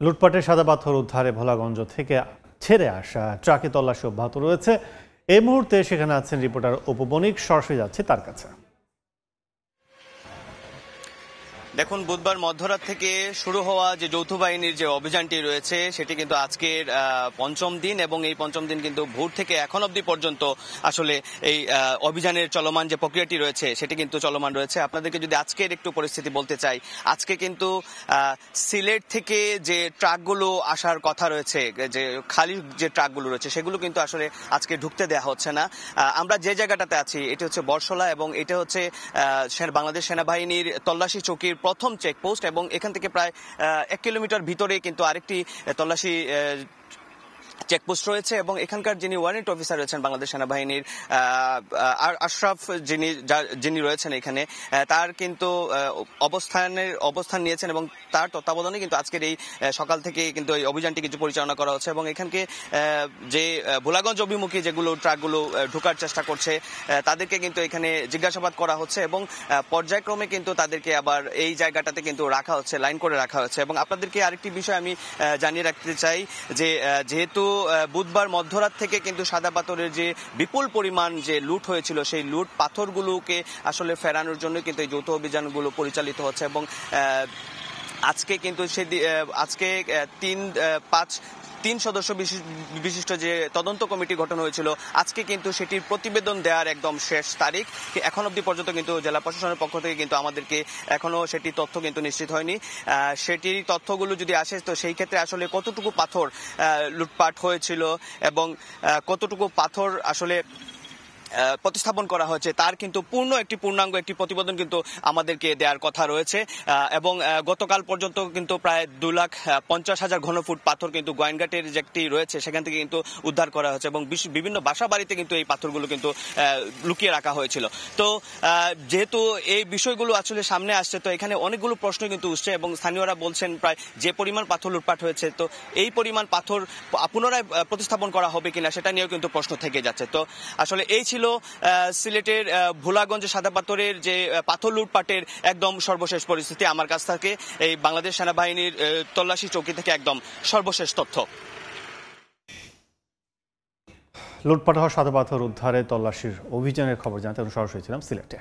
লুটপাটের সাদা পাথর উদ্ধারে ভোলাগঞ্জ থেকে ছেড়ে আসা ট্রাকে তল্লাশি অব্যাহত রয়েছে। এই মুহূর্তে সেখানে আছেন রিপোর্টার অপু বণিক, সরাসরি যাচ্ছে তার কাছে। দেখুন, বুধবার মধ্যরাত থেকে শুরু হওয়া যে যৌথ বাহিনীর যে অভিযানটি রয়েছে সেটি কিন্তু আজকের পঞ্চম দিন, এবং এই পঞ্চম দিন কিন্তু ভোর থেকে এখন অবধি পর্যন্ত আসলে এই অভিযানের চলমান যে প্রক্রিয়াটি রয়েছে সেটি কিন্তু চলমান রয়েছে। আপনাদেরকে যদি আজকের একটু পরিস্থিতি বলতে চাই, আজকে কিন্তু সিলেট থেকে যে ট্রাকগুলো আসার কথা রয়েছে, যে খালি যে ট্রাকগুলো রয়েছে সেগুলো কিন্তু আসলে আজকে ঢুকতে দেওয়া হচ্ছে না। আমরা যে জায়গাটাতে আছি এটি হচ্ছে বরশোলা, এবং এটা হচ্ছে বাংলাদেশ সেনাবাহিনীর তল্লাশি চৌকির প্রথম চেকপোস্ট, এবং এখান থেকে প্রায় 1 কিলোমিটার ভিতরে কিন্তু আরেকটি তল্লাশি চেকপোস্ট রয়েছে। এবং এখানকার যিনি ওয়ারেন্ট অফিসার রয়েছেন বাংলাদেশ সেনাবাহিনীর আশরাফ, যিনি রয়েছেন এখানে, তার কিন্তু অবস্থান নিয়েছেন, এবং তার তত্ত্বাবধানে কিন্তু আজকের এই সকাল থেকে কিন্তু এই অভিযানটি কিছু পরিচালনা করা হচ্ছে। এবং এখানকে যে ভোলাগঞ্জ অভিমুখী যেগুলো ট্রাকগুলো ঢোকার চেষ্টা করছে তাদেরকে কিন্তু এখানে জিজ্ঞাসাবাদ করা হচ্ছে, এবং পর্যায়ক্রমে কিন্তু তাদেরকে আবার এই জায়গাটাতে কিন্তু রাখা হচ্ছে, লাইন করে রাখা হচ্ছে। এবং আপনাদেরকে আরেকটি বিষয় আমি জানিয়ে রাখতে চাই যে যেহেতু বুধবার মধ্যরাত থেকে কিন্তু সাদা পাথরের যে বিপুল পরিমাণ যে লুট হয়েছিল সেই লুট পাথরগুলোকে আসলে ফেরানোর জন্য কিন্তু এই যৌথ অভিযানগুলো পরিচালিত হচ্ছে। এবং আজকে কিন্তু আজকে তিন সদস্য বিশিষ্ট যে তদন্ত কমিটি গঠন হয়েছিল, আজকে কিন্তু সেটির প্রতিবেদন দেওয়ার একদম শেষ তারিখ। এখন অবধি পর্যন্ত কিন্তু জেলা প্রশাসনের পক্ষ থেকে কিন্তু আমাদেরকে এখনো সেটির তথ্য কিন্তু নিশ্চিত হয়নি। সেটির তথ্যগুলো যদি আসে তো সেই ক্ষেত্রে আসলে কতটুকু পাথর লুটপাট হয়েছিল এবং কতটুকু পাথর আসলে প্রতিস্থাপন করা হয়েছে তার কিন্তু পূর্ণাঙ্গ একটি প্রতিবেদন কিন্তু আমাদেরকে দেওয়ার কথা রয়েছে। এবং গতকাল পর্যন্ত কিন্তু প্রায় 2,50,000 ঘনফুট পাথর কিন্তু গোয়েনঘাটের যেটি রয়েছে সেখান থেকে কিন্তু উদ্ধার করা হয়েছে, এবং বিভিন্ন বাসা বাড়িতে কিন্তু এই পাথরগুলো কিন্তু লুকিয়ে রাখা হয়েছিল। তো যেহেতু এই বিষয়গুলো আসলে সামনে আসছে, তো এখানে অনেকগুলো প্রশ্ন কিন্তু উঠছে, এবং স্থানীয়রা বলছেন প্রায় যে পরিমাণ পাথর লুটপাট হয়েছে, তো এই পরিমাণ পাথর পুনরায় প্রতিস্থাপন করা হবে কিনা সেটা নিয়েও কিন্তু প্রশ্ন থেকে যাচ্ছে। তো আসলে এই ছিল সিলেটের ভোলাগঞ্জ সাদা পাথরের যে পাথর লুটপাটের একদম সর্বশেষ পরিস্থিতি। আমার কাছ থেকে এই বাংলাদেশ সেনাবাহিনীর তল্লাশি চৌকি থেকে একদম সর্বশেষ তথ্য। লুটপাট হওয়া সাদা পাথর উদ্ধারে তল্লাশির অভিযানের খবর জানাতে সরাসরি ছিলাম সিলেটে।